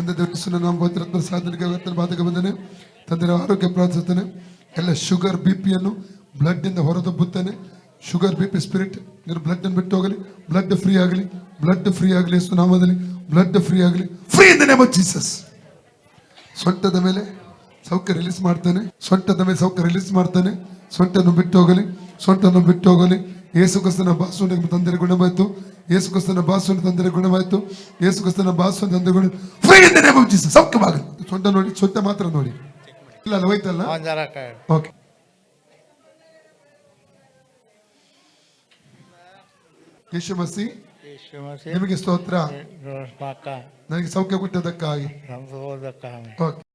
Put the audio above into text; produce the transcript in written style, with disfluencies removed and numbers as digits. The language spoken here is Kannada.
ತಂದೆ ದೇವರ ನಾಮ ಪವಿತ್ರ ಸಾಧನೆಗೆ ಬಾಧಕ ಬಂದನೆ ತಂದೆ ಆರೋಗ್ಯ ಪ್ರಾರ್ಥಿಸುತ್ತೇನೆ. ಎಲ್ಲ ಶುಗರ್ BP ಅನ್ನು ಬ್ಲಡ್ ಇಂದ ಹೊರದಬ್ಬುತ್ತೇನೆ. ಶುಗರ್ BP ಸ್ಪಿರಿಟ್ ಬ್ಲಡ್ ಅನ್ನು ಬಿಟ್ಟು ಹೋಗಲಿ. ಬ್ಲಡ್ ಫ್ರೀ ಆಗಲಿ, ಬ್ಲಡ್ ಫ್ರೀ ಆಗಲಿ. ಯೇಸು ನಾಮದಲ್ಲಿ ಬ್ಲಡ್ ಫ್ರೀ ಆಗಲಿ. Free in the name of Jesus. ಸೊಂಟದ ಮೇಲೆ ಸೌಖ್ಯ ರಿಲೀಸ್ ಮಾಡ್ತಾನೆ. ಸೊಂಟದ ಮೇಲೆ ಸೌಖ್ಯ ರಿಲೀಸ್ ಮಾಡ್ತಾನೆ. ಸೊಂಟನ್ನು ಬಿಟ್ಟು ಹೋಗಲಿ, ಸೊಂಟನ್ನು ಬಿಟ್ಟು ಹೋಗಲಿ. ಯೇಸು ಕ್ರಿಸ್ತನ ಬಾಸುವಿನ ತಂದರೆ ಗುಣವಾಯಿತು. ಯೇಸು ಕ್ರಿಸ್ತನ ಬಾಸುವಿನ ತಂದರೆ ಗುಣವಾಯಿತು. ಯೇಸು ಕ್ರಿಸ್ತನ ಬಾಸುವಿನ ತಂದರೆ ಗುಣ. Free in the name of Jesus. ಸೌಖ್ಯವಾಗಲಿ. ಸೊಂಟ ನೋಡಿ, ಸೊಂಟ ಮಾತ್ರ ನೋಡಿ. ಇಲ್ಲ ಅಲ್ಲ, ಹೋಯ್ತಲ್ಲ. ಓಕೆ. ಯೇಸು ಮಸಿ ನಿಮಗೆ ಸ್ತೋತ್ರ. ನನಗೆ ಸೌಖ್ಯ ಕೊಟ್ಟದಕ್ಕಾಗಿ. ಓಕೆ.